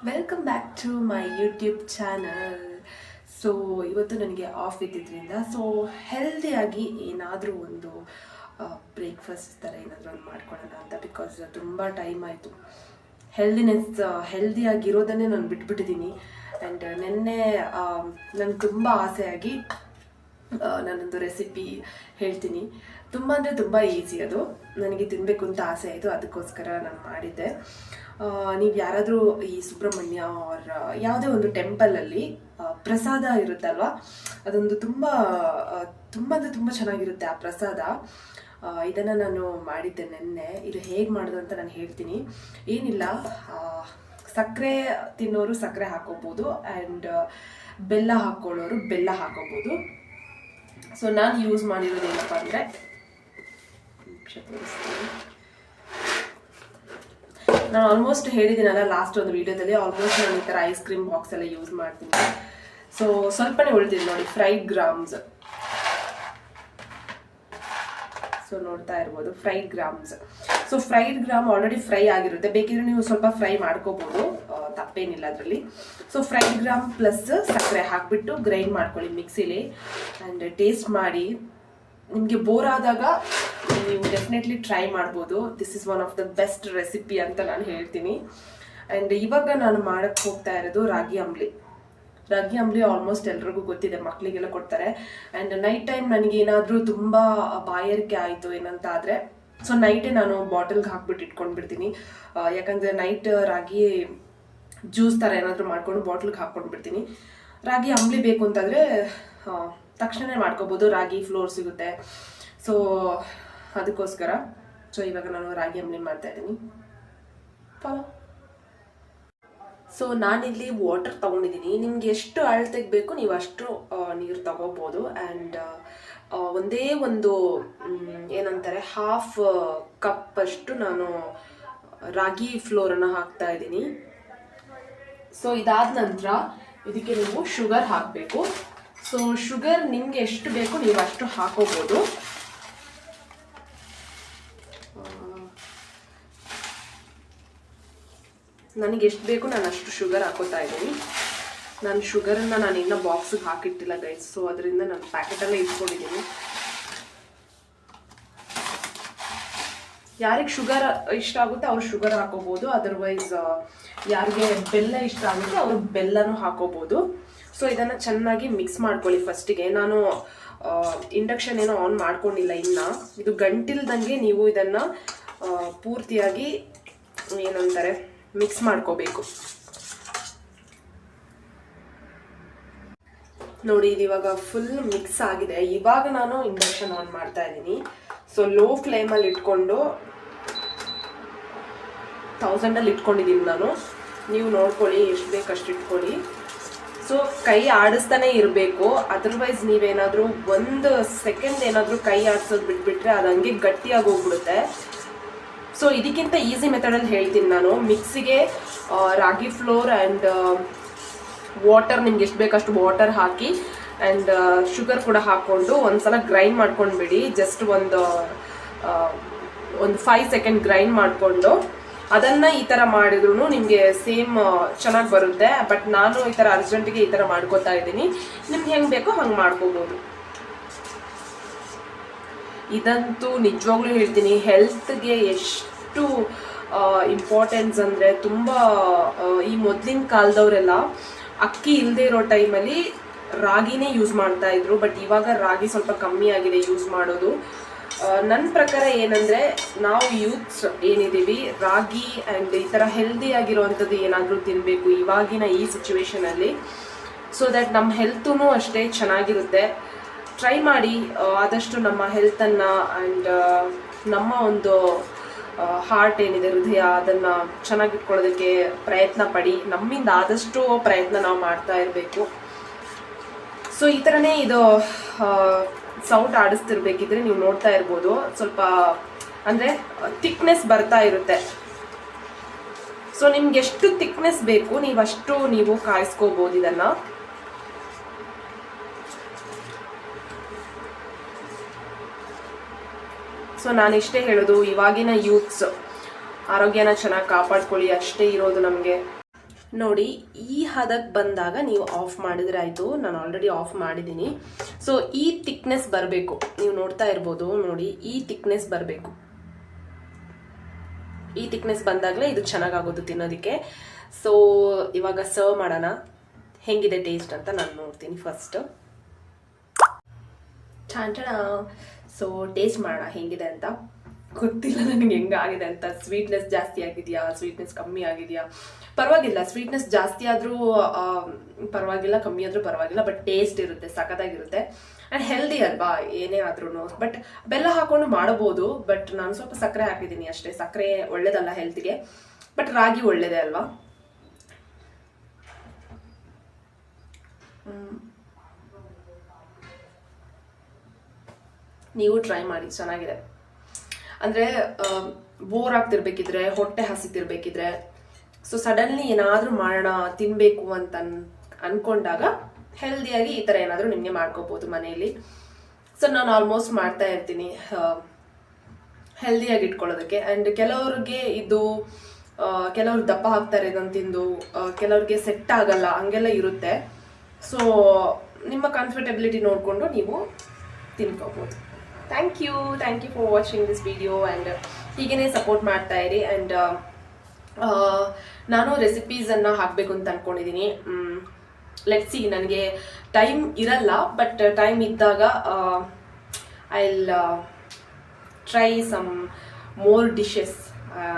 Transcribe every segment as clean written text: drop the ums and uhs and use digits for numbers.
Welcome back to my YouTube channel. So ಇವತ್ತು ನನಗೆ of ಇದ್ದಿದ್ದರಿಂದ ಹೆಲ್ದಿಯಾಗಿ ಏನಾದರೂ ಒಂದು ಬ್ರೇಕ್ಫಾಸ್ಟ್ ಥರ ಏನಾದರೂ ಒಂದು ಮಾಡ್ಕೊಳ್ಳೋಣ ಅಂತ. ಬಿಕಾಸ್ ತುಂಬ ಟೈಮ್ ಆಯಿತು. ಹೆಲ್ದಿಯಾಗಿರೋದನ್ನೇ ನಾನು ಬಿಟ್ಬಿಟ್ಟಿದ್ದೀನಿ. ಆ್ಯಂಡ್ ನಿನ್ನೆ ನನಗೆ ತುಂಬ ಆಸೆಯಾಗಿ ನಾನೊಂದು ರೆಸಿಪಿ ಹೇಳ್ತೀನಿ. ತುಂಬ ಅಂದರೆ ತುಂಬ ಈಸಿ. ಅದು ನನಗೆ ತಿನ್ನಬೇಕು ಅಂತ ಆಸೆ ಆಯಿತು, ಅದಕ್ಕೋಸ್ಕರ ನಾನು ಮಾಡಿದ್ದೆ. ನೀವು ಯಾರಾದರೂ ಈ ಸುಬ್ರಹ್ಮಣ್ಯ ಆರ್ ಯಾವುದೇ ಒಂದು ಟೆಂಪಲಲ್ಲಿ ಪ್ರಸಾದ ಇರುತ್ತಲ್ವ, ಅದೊಂದು ತುಂಬ ಅಂದರೆ ತುಂಬ ಚೆನ್ನಾಗಿರುತ್ತೆ ಆ ಪ್ರಸಾದ. ಇದನ್ನು ನಾನು ಮಾಡಿದ್ದೆ ನೆನ್ನೆ. ಇದು ಹೇಗೆ ಮಾಡೋದು ಅಂತ ನಾನು ಹೇಳ್ತೀನಿ. ಏನಿಲ್ಲ, ಸಕ್ಕರೆ ತಿನ್ನೋರು ಸಕ್ಕರೆ ಹಾಕೋಬೋದು, ಆ್ಯಂಡ್ ಬೆಲ್ಲ ಹಾಕ್ಕೊಳ್ಳೋರು ಬೆಲ್ಲ ಹಾಕೋಬೋದು. ಸೊ ನಾನು ಯೂಸ್ ಮಾಡಿರೋದು ಏನಪ್ಪ ಅಂದರೆ, ನಾನು ಆಲ್ಮೋಸ್ಟ್ ಹೇಳಿದ್ದೀನಲ್ಲ ಲಾಸ್ಟ್ ಒಂದು ವಿಡಿಯೋದಲ್ಲಿ, ಆಲ್ಮೋಸ್ಟ್ ನಾನು ಈ ಥರ ಐಸ್ ಕ್ರೀಮ್ ಬಾಕ್ಸ್ ಎಲ್ಲ ಯೂಸ್ ಮಾಡ್ತೀನಿ. ಸೊ ಸ್ವಲ್ಪನೇ ಉಳಿದಿದೆ ನೋಡಿ, ಫ್ರೈಡ್ ಗ್ರಾಮ್ಸ್. ಸೊ ನೋಡ್ತಾ ಇರ್ಬೋದು, fried grams. So fried gram already fry ಆಗಿರುತ್ತೆ, ಬೇಕಿದ್ರೆ ನೀವು ಸ್ವಲ್ಪ ಫ್ರೈ ಮಾಡ್ಕೋಬಹುದು, ತಪ್ಪೇನಿಲ್ಲ ಅದರಲ್ಲಿ. ಸೊ ಫ್ರೈಡ್ ಗ್ರಾಮ್ ಪ್ಲಸ್ ಸಕ್ಕರೆ ಹಾಕ್ಬಿಟ್ಟು ಗ್ರೈಂಡ್ ಮಾಡ್ಕೊಳ್ಳಿ ಮಿಕ್ಸಿಲಿ, ಆ್ಯಂಡ್ ಟೇಸ್ಟ್ ಮಾಡಿ. ನಿಮಗೆ ಬೋರ್ ಆದಾಗ ನೀವು ಡೆಫಿನೆಟ್ಲಿ ಟ್ರೈ ಮಾಡ್ಬೋದು. This is one of the best recipe ಅಂತ ನಾನು ಹೇಳ್ತೀನಿ. ಆ್ಯಂಡ್ ಇವಾಗ ನಾನು ಮಾಡಕ್ಕೆ ಹೋಗ್ತಾ ಇರೋದು ರಾಗಿ ಅಂಬ್ಲಿ. ರಾಗಿ ಅಂಬ್ಲಿ ಆಲ್ಮೋಸ್ಟ್ ಎಲ್ರಿಗೂ ಗೊತ್ತಿದೆ, ಮಕ್ಕಳಿಗೆಲ್ಲ ಕೊಡ್ತಾರೆ. ಆ್ಯಂಡ್ ನೈಟ್ ಟೈಮ್ ನನಗೆ ಏನಾದರೂ ತುಂಬ ಬಾಯಾರಿಕೆ ಆಯಿತು ಏನಂತ ಆದರೆ, ಸೊ ನೈಟೇ ನಾನು ಬಾಟಲ್ಗೆ ಹಾಕ್ಬಿಟ್ಟು ಇಟ್ಕೊಂಡ್ಬಿಡ್ತೀನಿ. ಯಾಕಂದರೆ ನೈಟ್ ರಾಗಿ ಜ್ಯೂಸ್ ಥರ ಏನಾದರೂ ಮಾಡ್ಕೊಂಡು ಬಾಟ್ಲಿಗೆ ಹಾಕ್ಕೊಂಡ್ಬಿಡ್ತೀನಿ. ರಾಗಿ ಅಂಬ್ಲಿ ಬೇಕು ಅಂತಂದರೆ ತಕ್ಷಣ ಮಾಡ್ಕೋಬೋದು, ರಾಗಿ ಫ್ಲೋರ್ ಸಿಗುತ್ತೆ. ಸೊ ಅದಕ್ಕೋಸ್ಕರ ಇವಾಗ ನಾನು ರಾಗಿ ಅಂಬ್ಲಿ ಮಾಡ್ತಾ ಇದ್ದೀನಿ. ಸೊ ನಾನಿಲ್ಲಿ ವಾಟರ್ ತೊಗೊಂಡಿದ್ದೀನಿ. ನಿಮ್ಗೆ ಎಷ್ಟು ಅಳತೆಗೆ ಬೇಕು ನೀವು ಅಷ್ಟು ನೀರು ತಗೋಬೋದು. ಆ್ಯಂಡ್ ಒಂದೇ ಒಂದು ಏನಂತಾರೆ ಹಾಫ್ ಕಪ್ ಅಷ್ಟು ನಾನು ರಾಗಿ ಫ್ಲೋರನ್ನು ಹಾಕ್ತಾ ಇದ್ದೀನಿ. ಸೊ ಇದಾದ ನಂತರ ಇದಕ್ಕೆ ನೀವು ಶುಗರ್ ಹಾಕಬೇಕು. ಸೊ ಶುಗರ್ ನಿಮ್ಗೆ ಎಷ್ಟು ಬೇಕು ನೀವು ಅಷ್ಟು ಹಾಕೋಬೋದು. ನನಗೆ ಎಷ್ಟು ಬೇಕು ನಾನು ಅಷ್ಟು ಶುಗರ್ ಹಾಕೋತಾ ಇದ್ದೀನಿ. ನಾನು ಶುಗರನ್ನು ನಾನು ಇನ್ನೂ ಬಾಕ್ಸಿಗೆ ಹಾಕಿಟ್ಟಿಲ್ಲ ಗೈಸ್, ಸೊ ಅದರಿಂದ ನಾನು ಪ್ಯಾಕೆಟಲ್ಲೇ ಇಟ್ಕೊಂಡಿದ್ದೀನಿ. ಯಾರಿಗೆ ಶುಗರ್ ಇಷ್ಟ ಆಗುತ್ತೆ ಅವ್ರು ಶುಗರ್ ಹಾಕೋಬೋದು, ಅದರ್ವೈಸ್ ಯಾರಿಗೆ ಬೆಲ್ಲ ಇಷ್ಟ ಆಗುತ್ತೆ ಅವರು ಬೆಲ್ಲನೂ ಹಾಕೋಬೋದು. ಸೊ ಇದನ್ನು ಚೆನ್ನಾಗಿ ಮಿಕ್ಸ್ ಮಾಡ್ಕೊಳ್ಳಿ. ಫಸ್ಟಿಗೆ ನಾನು ಇಂಡಕ್ಷನ್ ಏನೋ ಆನ್ ಮಾಡ್ಕೊಂಡಿಲ್ಲ ಇನ್ನು. ಇದು ಗಂಟಿಲ್ದಂಗೆ ನೀವು ಇದನ್ನು ಪೂರ್ತಿಯಾಗಿ ಏನಂತಾರೆ ಮಿಕ್ಸ್ ಮಾಡ್ಕೋಬೇಕು. ನೋಡಿ ಇದು ಇವಾಗ ಫುಲ್ ಮಿಕ್ಸ್ ಆಗಿದೆ. ಇವಾಗ ನಾನು ಇಂಡಕ್ಷನ್ ಆನ್ ಮಾಡ್ತಾ ಇದ್ದೀನಿ. ಸೊ ಲೋ ಫ್ಲೇಮಲ್ಲಿ ಇಟ್ಕೊಂಡು 1000 ಇಟ್ಕೊಂಡಿದ್ದೀನಿ ನಾನು. ನೀವು ನೋಡ್ಕೊಳ್ಳಿ ಎಷ್ಟು ಬೇಕು ಅಷ್ಟು ಇಟ್ಕೊಳ್ಳಿ. ಸೊ ಕೈ ಆಡಿಸ್ತಾನೆ ಇರಬೇಕು, ಅದರ್ವೈಸ್ ನೀವೇನಾದರೂ 1 ಸೆಕೆಂಡ್ ಏನಾದರೂ ಕೈ ಆಡಿಸೋದು ಬಿಟ್ಬಿಟ್ರೆ ಅದು ಹಂಗೆ ಗಟ್ಟಿಯಾಗಿ ಹೋಗ್ಬಿಡುತ್ತೆ. ಸೊ ಇದಕ್ಕಿಂತ ಈಸಿ ಮೆಥಡಲ್ಲಿ ಹೇಳ್ತೀನಿ ನಾನು. ಮಿಕ್ಸಿಗೆ ರಾಗಿ ಫ್ಲೋರ್ ಆ್ಯಂಡ್ ವಾಟರ್, ನಿಮ್ಗೆ ಎಷ್ಟು ಬೇಕಷ್ಟು ವಾಟರ್ ಹಾಕಿ ಆ್ಯಂಡ್ ಶುಗರ್ ಕೂಡ ಹಾಕ್ಕೊಂಡು ಒಂದ್ಸಲ ಗ್ರೈಂಡ್ ಮಾಡ್ಕೊಂಡ್ಬಿಡಿ. ಜಸ್ಟ್ ಒಂದು 5 ಸೆಕೆಂಡ್ ಗ್ರೈಂಡ್ ಮಾಡಿಕೊಂಡು ಅದನ್ನು ಈ ಥರ ಮಾಡಿದ್ರು ನಿಮಗೆ ಸೇಮ್ ಚೆನ್ನಾಗಿ ಬರುತ್ತೆ. ಬಟ್ ನಾನು ಈ ಥರ ಅರ್ಜೆಂಟಿಗೆ ಈ ಥರ ಮಾಡ್ಕೋತಾ ಇದ್ದೀನಿ. ನಿಮ್ಗೆ ಹೆಂಗೆ ಬೇಕೋ ಹಂಗೆ ಮಾಡ್ಕೋಬೋದು. ಇದಂತೂ ನಿಜವಾಗ್ಲೂ ಹೇಳ್ತೀನಿ, ಹೆಲ್ತ್ಗೆ ಎಷ್ಟು ಇಂಪಾರ್ಟೆನ್ಸ್ ಅಂದರೆ ತುಂಬ. ಈ ಮೊದಲಿನ ಕಾಲದವರೆಲ್ಲ ಅಕ್ಕಿ ಇಲ್ಲದೆ ಇರೋ ಟೈಮಲ್ಲಿ ರಾಗಿನೇ ಯೂಸ್ ಮಾಡ್ತಾ ಇದ್ರು. ಬಟ್ ಇವಾಗ ರಾಗಿ ಸ್ವಲ್ಪ ಕಮ್ಮಿ ಆಗಿದೆ ಯೂಸ್ ಮಾಡೋದು. ನನ್ನ ಪ್ರಕಾರ ಏನಂದರೆ, ನಾವು ಯೂತ್ಸ್ ಏನಿದ್ದೀವಿ ರಾಗಿ ಆ್ಯಂಡ್ ಈ ಥರ ಹೆಲ್ದಿ ಆಗಿರೋವಂಥದ್ದು ಏನಾದರೂ ತಿನ್ನಬೇಕು ಇವಾಗಿನ ಈ ಸಿಚುವೇಶನಲ್ಲಿ. ಸೊ ದ್ಯಾಟ್ ನಮ್ಮ ಹೆಲ್ತೂ ಅಷ್ಟೇ ಚೆನ್ನಾಗಿರುತ್ತೆ. ಟ್ರೈ ಮಾಡಿ ಆದಷ್ಟು ನಮ್ಮ ಹೆಲ್ತನ್ನು ಆ್ಯಂಡ್ ನಮ್ಮ ಒಂದು ಹಾರ್ಟ್ ಏನಿದೆ, ಹೃದಯ, ಅದನ್ನು ಚೆನ್ನಾಗಿಟ್ಕೊಳ್ಳೋದಕ್ಕೆ ಪ್ರಯತ್ನ ಪಡಿ. ನಮ್ಮಿಂದ ಆದಷ್ಟು ಪ್ರಯತ್ನ ನಾವು ಮಾಡ್ತಾ ಇರಬೇಕು. ಸೊ ಈ ಥರನೇ ಇದು ಸೌಟ್ ಆಡಿಸ್ತಿರ್ಬೇಕಿದ್ರೆ ನೀವು ನೋಡ್ತಾ ಇರ್ಬೋದು, ಸ್ವಲ್ಪ ಅಂದರೆ ಥಿಕ್ನೆಸ್ ಬರ್ತಾ ಇರುತ್ತೆ. ಸೊ ನಿಮ್ಗೆ ಎಷ್ಟು ಥಿಕ್ನೆಸ್ ಬೇಕು ನೀವಷ್ಟು ನೀವು ಕಾಯಿಸ್ಕೋಬೋದು ಇದನ್ನು. ಸೊ ನಾನು ಇಷ್ಟೇ ಹೇಳೋದು, ಇವಾಗಿನ ಯೂತ್ಸ್ ಆರೋಗ್ಯನ ಚೆನ್ನಾಗಿ ಕಾಪಾಡ್ಕೊಳ್ಳಿ, ಅಷ್ಟೇ ಇರೋದು ನಮಗೆ. ನೋಡಿ ಈ ಹದಕ್ಕೆ ಬಂದಾಗ ನೀವು ಆಫ್ ಮಾಡಿದ್ರೆ ಆಯಿತು. ನಾನು ಆಲ್ರೆಡಿ ಆಫ್ ಮಾಡಿದ್ದೀನಿ. ಸೊ ಈ ಥಿಕ್ನೆಸ್ ಬರಬೇಕು, ನೀವು ನೋಡ್ತಾ ಇರ್ಬೋದು. ನೋಡಿ ಈ ಥಿಕ್ನೆಸ್ ಬರಬೇಕು. ಈ ಥಿಕ್ನೆಸ್ ಬಂದಾಗಲೇ ಇದು ಚೆನ್ನಾಗಾಗೋದು ತಿನ್ನೋದಕ್ಕೆ. ಸೊ ಇವಾಗ ಸರ್ವ್ ಮಾಡೋಣ. ಹೆಂಗಿದೆ ಟೇಸ್ಟ್ ಅಂತ ನಾನು ನೋಡ್ತೀನಿ ಫಸ್ಟ್. ಚಾಂಚಣ. ಸೊ ಟೇಸ್ಟ್ ಮಾಡೋಣ ಹೆಂಗಿದೆ ಅಂತ. ಗೊತ್ತಿಲ್ಲ ನನಗೆ ಹೆಂಗಾಗಿದೆ ಅಂತ. ಸ್ವೀಟ್ನೆಸ್ ಜಾಸ್ತಿ ಆಗಿದೆಯಾ, ಸ್ವೀಟ್ನೆಸ್ ಕಮ್ಮಿ ಆಗಿದೆಯಾ, ಪರವಾಗಿಲ್ಲ. ಸ್ವೀಟ್ನೆಸ್ ಜಾಸ್ತಿ ಆದರೂ ಪರವಾಗಿಲ್ಲ, ಕಮ್ಮಿ ಆದರೂ ಪರವಾಗಿಲ್ಲ. ಬಟ್ ಟೇಸ್ಟ್ ಇರುತ್ತೆ, ಸಖತ್ತಾಗಿರುತ್ತೆ. ಆ್ಯಂಡ್ ಹೆಲ್ದಿ ಅಲ್ವಾ ಏನೇ ಆದ್ರೂ. ಬಟ್ ಬೆಲ್ಲ ಹಾಕೊಂಡು ಮಾಡಬಹುದು. ಬಟ್ ನಾನು ಸ್ವಲ್ಪ ಸಕ್ಕರೆ ಹಾಕಿದ್ದೀನಿ ಅಷ್ಟೇ. ಸಕ್ಕರೆ ಒಳ್ಳೇದಲ್ಲ ಹೆಲ್ತ್ಗೆ, ಬಟ್ ರಾಗಿ ಒಳ್ಳೇದೇ ಅಲ್ವಾ. ನೀವು ಟ್ರೈ ಮಾಡಿ, ಚೆನ್ನಾಗಿದೆ. ಅಂದರೆ ಬೋರ್ ಆಗ್ತಿರ್ಬೇಕಿದ್ರೆ, ಹೊಟ್ಟೆ ಹಸಿತಿರ್ಬೇಕಿದ್ರೆ, ಸೊ ಸಡನ್ಲಿ ಏನಾದರೂ ಮಾಡೋಣ ತಿನ್ನಬೇಕು ಅಂತ ಅನ್ಕೊಂಡಾಗ ಹೆಲ್ದಿಯಾಗಿ ಈ ಥರ ಏನಾದರೂ ನಿಮಗೆ ಮಾಡ್ಕೋಬೋದು ಮನೆಯಲ್ಲಿ. ಸೊ ನಾನು ಆಲ್ಮೋಸ್ಟ್ ಮಾಡ್ತಾ ಇರ್ತೀನಿ ಹೆಲ್ದಿಯಾಗಿ ಇಟ್ಕೊಳ್ಳೋದಕ್ಕೆ. ಆ್ಯಂಡ್ ಕೆಲವ್ರಿಗೆ ಇದು ಕೆಲವ್ರು ದಪ್ಪ ಹಾಕ್ತಾರೆ ಇದನ್ನು ತಿಂದು, ಕೆಲವ್ರಿಗೆ ಸೆಟ್ ಆಗಲ್ಲ, ಹಂಗೆಲ್ಲ ಇರುತ್ತೆ. ಸೊ ನಿಮ್ಮ ಕಂಫರ್ಟಬಿಲಿಟಿ ನೋಡಿಕೊಂಡು ನೀವು ತಿನ್ಕೋಬೋದು. Thank you for watching this video. And ಹೀಗೇ ಸಪೋರ್ಟ್ ಮಾಡ್ತಾ ಇರಿ. ಆ್ಯಂಡ್ ನಾನು ರೆಸಿಪೀಸನ್ನು ಹಾಕಬೇಕು ಅಂತ ಅಂದ್ಕೊಂಡಿದ್ದೀನಿ. ಲೆಟ್ಸ್ ಸಿ, ನನಗೆ ಟೈಮ್ ಇರಲ್ಲ, ಬಟ್ ಟೈಮ್ ಇದ್ದಾಗ I will try some more dishes.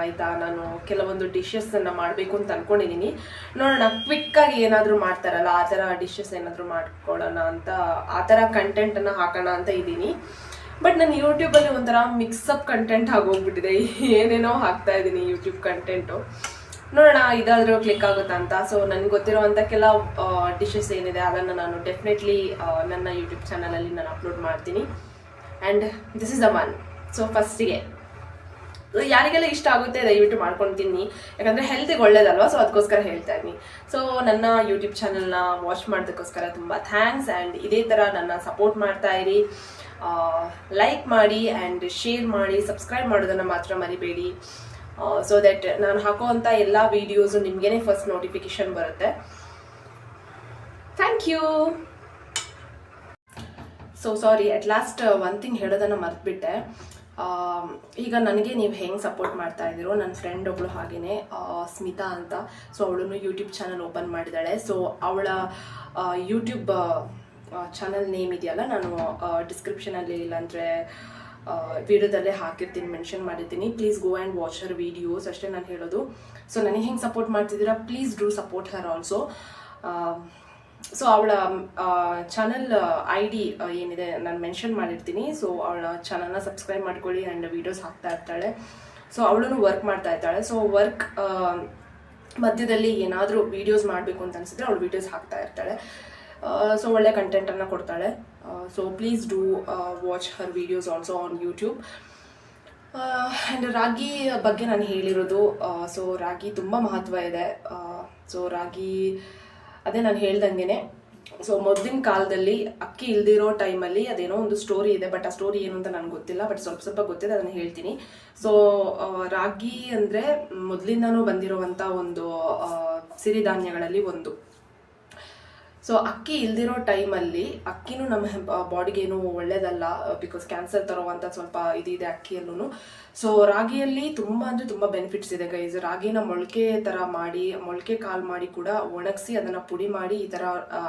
ಆಯಿತಾ, ನಾನು ಕೆಲವೊಂದು ಡಿಶಸ್ಸನ್ನು ಮಾಡಬೇಕು ಅಂತ ಅಂದ್ಕೊಂಡಿದ್ದೀನಿ. ನೋಡೋಣ, ಕ್ವಿಕ್ಕಾಗಿ ಏನಾದರೂ ಮಾಡ್ತಾರಲ್ಲ ಆ ಥರ ಡಿಶಸ್ ಏನಾದರೂ ಮಾಡ್ಕೊಳ್ಳೋಣ ಅಂತ, ಆ ಥರ ಕಂಟೆಂಟನ್ನು ಹಾಕೋಣ ಅಂತ ಇದ್ದೀನಿ. ಬಟ್ ನಾನು ಯೂಟ್ಯೂಬಲ್ಲಿ ಒಂಥರ ಮಿಕ್ಸಪ್ ಕಂಟೆಂಟ್ ಆಗೋಗ್ಬಿಟ್ಟಿದೆ. ಏನೇನೋ ಹಾಕ್ತಾ ಇದ್ದೀನಿ ಯೂಟ್ಯೂಬ್ ಕಂಟೆಂಟು. ನೋಡೋಣ ಇದಾದರೂ ಕ್ಲಿಕ್ ಆಗುತ್ತಾ ಅಂತ. ಸೊ ನನಗೆ ಗೊತ್ತಿರೋವಂಥ ಕೆಲವು ಡಿಶಸ್ ಏನಿದೆ ಅದನ್ನು ನಾನು ಡೆಫಿನೆಟ್ಲಿ ನನ್ನ ಯೂಟ್ಯೂಬ್ ಚಾನಲಲ್ಲಿ ನಾನು ಅಪ್ಲೋಡ್ ಮಾಡ್ತೀನಿ. And this is the one. So ಫಸ್ಟಿಗೆ ಯಾರಿಗೆಲ್ಲ ಇಷ್ಟ ಆಗುತ್ತೆ ದಯವಿಟ್ಟು ಮಾಡ್ಕೊಂಡು ತಿನ್ನಿ, ಯಾಕಂದರೆ ಹೆಲ್ತಿಗೆ ಒಳ್ಳೇದಲ್ವಾ. ಸೊ ಅದಕ್ಕೋಸ್ಕರ ಹೇಳ್ತಾ ಇದ್ದೀನಿ. ಸೊ ನನ್ನ ಯೂಟ್ಯೂಬ್ ಚಾನಲ್ನ ವಾಚ್ ಮಾಡೋದಕ್ಕೋಸ್ಕರ ತುಂಬ ಥ್ಯಾಂಕ್ಸ್. ಆ್ಯಂಡ್ ಇದೇ ಥರ ನನ್ನ ಸಪೋರ್ಟ್ ಮಾಡ್ತಾ ಇರಿ. ಲೈಕ್ ಮಾಡಿ ಆ್ಯಂಡ್ ಶೇರ್ ಮಾಡಿ, ಸಬ್ಸ್ಕ್ರೈಬ್ ಮಾಡೋದನ್ನು ಮಾತ್ರ ಮರಿಬೇಡಿ. ಸೊ ದಟ್ ನಾನು ಹಾಕುವಂಥ ಎಲ್ಲ ವೀಡಿಯೋಸು ನಿಮಗೇನೆ ಫಸ್ಟ್ ನೋಟಿಫಿಕೇಶನ್ ಬರುತ್ತೆ. Thank you. So sorry, at last one thing ಹೇಳೋದನ್ನು ಮರೆತುಬಿಟ್ಟೆ. ಈಗ ನನಗೆ ನೀವು ಹೆಂಗೆ ಸಪೋರ್ಟ್ ಮಾಡ್ತಾ ಇದ್ದೀರೋ, ನನ್ನ ಫ್ರೆಂಡ್ ಒಬ್ಳು ಹಾಗೆಯೇ ಸ್ಮಿತಾ ಅಂತ. ಸೊ ಅವಳು ಯೂಟ್ಯೂಬ್ ಚಾನಲ್ ಓಪನ್ ಮಾಡಿದ್ದಾಳೆ. ಸೊ ಅವಳ ಯೂಟ್ಯೂಬ್ ಚಾನಲ್ ನೇಮ್ ಇದೆಯಲ್ಲ, ನಾನು ಡಿಸ್ಕ್ರಿಪ್ಷನಲ್ಲಿ ಇಲ್ಲಾಂದರೆ ವಿಡಿಯೋದಲ್ಲೇ ಹಾಕಿರ್ತೀನಿ, ಮೆನ್ಷನ್ ಮಾಡಿರ್ತೀನಿ. Please go and watch her videos, ಅಷ್ಟೇ ನಾನು ಹೇಳೋದು. ಸೊ ನನಗೆ ಹೆಂಗೆ ಸಪೋರ್ಟ್ ಮಾಡ್ತಿದ್ದೀರಾ, please do support Har also. So ಅವಳ ಚಾನಲ್ ID ಏನಿದೆ ನಾನು ಮೆನ್ಷನ್ ಮಾಡಿರ್ತೀನಿ. ಸೊ ಅವಳ ಚಾನಲ್ನ ಸಬ್ಸ್ಕ್ರೈಬ್ ಮಾಡ್ಕೊಳ್ಳಿ. ಆ್ಯಂಡ್ ವೀಡಿಯೋಸ್ ಹಾಕ್ತಾ ಇರ್ತಾಳೆ. ಸೊ ಅವಳು ವರ್ಕ್ ಮಾಡ್ತಾ ಇರ್ತಾಳೆ. ಸೊ ವರ್ಕ್ ಮಧ್ಯದಲ್ಲಿ ಏನಾದರೂ ವೀಡಿಯೋಸ್ ಮಾಡಬೇಕು ಅಂತ ಅನಿಸಿದ್ರೆ ಅವಳು ವೀಡಿಯೋಸ್ ಹಾಕ್ತಾ ಇರ್ತಾಳೆ. ಸೊ ಒಳ್ಳೆ ಕಂಟೆಂಟನ್ನು ಕೊಡ್ತಾಳೆ. So please do watch her videos also on YouTube. And ರಾಗಿ ಬಗ್ಗೆ ನಾನು ಹೇಳಿರೋದು. ಸೊ ರಾಗಿ ತುಂಬ ಮಹತ್ವ ಇದೆ. ಸೊ ರಾಗಿ ಅದೇ ನಾನು ಹೇಳ್ದಂಗೆ, ಸೊ ಮೊದಲಿನ ಕಾಲದಲ್ಲಿ ಅಕ್ಕಿ ಇಲ್ದಿರೋ ಟೈಮಲ್ಲಿ ಅದೇನೋ ಒಂದು ಸ್ಟೋರಿ ಇದೆ. ಬಟ್ ಆ ಸ್ಟೋರಿ ಏನು ಅಂತ ನನಗೆ ಗೊತ್ತಿಲ್ಲ, ಬಟ್ ಸ್ವಲ್ಪ ಗೊತ್ತಿದೆ, ಅದನ್ನು ಹೇಳ್ತೀನಿ. ಸೊ ರಾಗಿ ಅಂದರೆ ಮೊದಲಿಂದನೂ ಬಂದಿರುವಂಥ ಒಂದು ಸಿರಿಧಾನ್ಯಗಳಲ್ಲಿ ಒಂದು. ಸೊ ಅಕ್ಕಿ ಇಲ್ದಿರೋ ಟೈಮಲ್ಲಿ, ಅಕ್ಕಿನೂ ನಮ್ಮ ಬಾಡಿಗೇನು ಒಳ್ಳೇದಲ್ಲ, ಬಿಕಾಸ್ ಕ್ಯಾನ್ಸರ್ ತರುವಂಥ ಸ್ವಲ್ಪ ಇದಿದೆ ಅಕ್ಕಿಯಲ್ಲೂ. ಸೊ ರಾಗಿಯಲ್ಲಿ ತುಂಬ ಅಂದರೆ ತುಂಬ ಬೆನಿಫಿಟ್ಸ್ ಇದೆ ಗೈಸ್. ರಾಗಿನ ಮೊಳಕೆ ಕಾಳು ಮಾಡಿ ಕೂಡ ಒಣಗಿಸಿ ಅದನ್ನು ಪುಡಿ ಮಾಡಿ ಈ ಥರ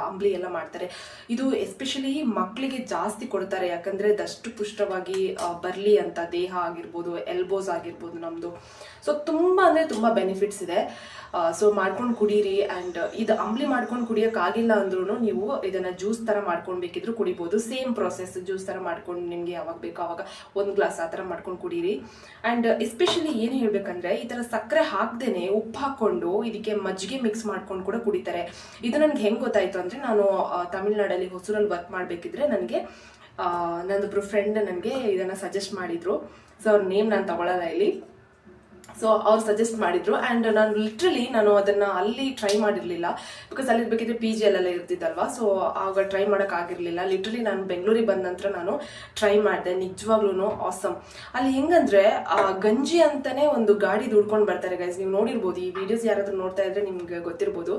ಅಂಬ್ಲಿ ಎಲ್ಲ ಮಾಡ್ತಾರೆ. ಇದು ಎಸ್ಪೆಷಲಿ ಮಕ್ಕಳಿಗೆ ಜಾಸ್ತಿ ಕೊಡ್ತಾರೆ, ಯಾಕಂದರೆ ದಷ್ಟು ಪುಷ್ಟವಾಗಿ ಬರಲಿ ಅಂತ. ದೇಹ ಆಗಿರ್ಬೋದು, ಎಲ್ಬೋಸ್ ಆಗಿರ್ಬೋದು ನಮ್ಮದು. ಸೊ ತುಂಬ ಅಂದರೆ ತುಂಬ ಬೆನಿಫಿಟ್ಸ್ ಇದೆ. ಸೊ ಮಾಡ್ಕೊಂಡು ಕುಡೀರಿ. ಆ್ಯಂಡ್ ಇದು ಅಂಬ್ಲಿ ಮಾಡ್ಕೊಂಡು ಕುಡಿಯೋಕ್ಕಾಗಿಲ್ಲ ಅಂದ್ರೂ ನೀವು ಇದನ್ನು ಜ್ಯೂಸ್ ಥರ ಮಾಡ್ಕೊಳ್ಬೇಕಿದ್ರು ಕುಡಿಬೋದು. ಸೇಮ್ ಪ್ರೊಸೆಸ್, ಜ್ಯೂಸ್ ಥರ ಮಾಡ್ಕೊಂಡು ನಿಮಗೆ ಯಾವಾಗ ಬೇಕೋ ಆವಾಗ ಒಂದು ಗ್ಲಾಸ್ ಆ ಥರ ಮಾಡ್ಕೊಂಡು ಕುಡೀರಿ. ಆ್ಯಂಡ್ ಎಸ್ಪೆಷಲಿ ಏನು ಹೇಳಬೇಕಂದ್ರೆ, ಈ ಥರ ಸಕ್ಕರೆ ಹಾಕ್ದೇನೆ ಉಪ್ಪು ಹಾಕ್ಕೊಂಡು ಇದಕ್ಕೆ ಮಜ್ಜಿಗೆ ಮಿಕ್ಸ್ ಮಾಡ್ಕೊಂಡು ಕೂಡ ಕುಡಿತಾರೆ. ಇದು ನನಗೆ ಹೆಂಗೆ ಗೊತ್ತಾಯಿತು ಅಂದರೆ, ನಾನು ತಮಿಳ್ನಾಡಲ್ಲಿ ಹೊಸೂರಲ್ಲಿ ವರ್ಕ್ ಮಾಡಬೇಕಿದ್ರೆ ನನಗೆ ನನ್ನೊಬ್ಬರು ಫ್ರೆಂಡ್ ನನಗೆ ಇದನ್ನು ಸಜೆಸ್ಟ್ ಮಾಡಿದರು. ಸೊ ಅವ್ರ ನೇಮ್ ನಾನು ತಗೊಳ್ಳಲ್ಲ ಇಲ್ಲಿ. ಸೊ ಅವ್ರು ಸಜೆಸ್ಟ್ ಮಾಡಿದ್ರು ಆ್ಯಂಡ್ ನಾನು ಅದನ್ನು ಅಲ್ಲಿ ಟ್ರೈ ಮಾಡಿರಲಿಲ್ಲ, ಬಿಕಾಸ್ ಅಲ್ಲಿ ಬೇಕಿದ್ರೆ ಪಿ ಜಿ ಅಲ್ಲೆಲ್ಲ ಇರ್ತಿದ್ದಲ್ವಾ, ಸೊ ಆವಾಗ ಟ್ರೈ ಮಾಡೋಕ್ಕಾಗಿರಲಿಲ್ಲ. ಲಿಟ್ರಲಿ ನಾನು ಬೆಂಗಳೂರಿಗೆ ಬಂದ ನಂತರ ನಾನು ಟ್ರೈ ಮಾಡಿದೆ, ನಿಜವಾಗ್ಲೂ ಆಸಮ್. ಅಲ್ಲಿ ಹೆಂಗಂದ್ರೆ ಗಂಜಿ ಅಂತಾನೆ ಒಂದು ಗಾಡಿ ದುಡ್ಕೊಂಡು ಬರ್ತಾರೆ ಗೈಸ್, ನೀವು ನೋಡಿರ್ಬೋದು, ಈ ವಿಡಿಯೋಸ್ ಯಾರಾದ್ರೂ ನೋಡ್ತಾ ಇದ್ರೆ ನಿಮ್ಗೆ ಗೊತ್ತಿರ್ಬೋದು.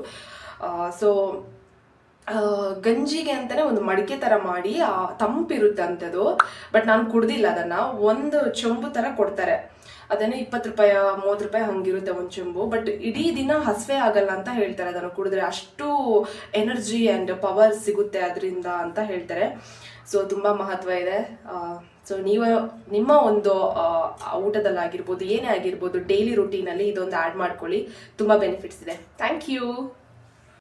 ಸೊ ಗಂಜಿಗೆ ಅಂತಾನೆ ಒಂದು ಮಡಿಕೆ ತರ ಮಾಡಿ ತಂಪಿರುತ್ತೆ ಅಂತದು, ಬಟ್ ನಾನು ಕುಡ್ದಿಲ್ಲ ಅದನ್ನ. ಒಂದು ಚೆಂಬು ತರ ಕೊಡ್ತಾರೆ, ಅದನ್ನು 20 ರೂಪಾಯಿ 30 ರೂಪಾಯಿ ಹಂಗಿರುತ್ತೆ ಒಂದು ಚೆಂಬು, ಬಟ್ ಇಡೀ ದಿನ ಹಸಿವೆ ಆಗಲ್ಲ ಅಂತ ಹೇಳ್ತಾರೆ ಅದನ್ನು ಕುಡಿದ್ರೆ, ಅಷ್ಟು ಎನರ್ಜಿ ಆ್ಯಂಡ್ ಪವರ್ ಸಿಗುತ್ತೆ ಅದರಿಂದ ಅಂತ ಹೇಳ್ತಾರೆ. ಸೊ ತುಂಬ ಮಹತ್ವ ಇದೆ. ಸೊ ನೀವು ನಿಮ್ಮ ಒಂದು ಊಟದಲ್ಲಾಗಿರ್ಬೋದು, ಏನೇ ಆಗಿರ್ಬೋದು, ಡೈಲಿ ರುಟೀನಲ್ಲಿ ಇದೊಂದು ಆ್ಯಡ್ ಮಾಡ್ಕೊಳ್ಳಿ, ತುಂಬ ಬೆನಿಫಿಟ್ಸ್ ಇದೆ. Thank you.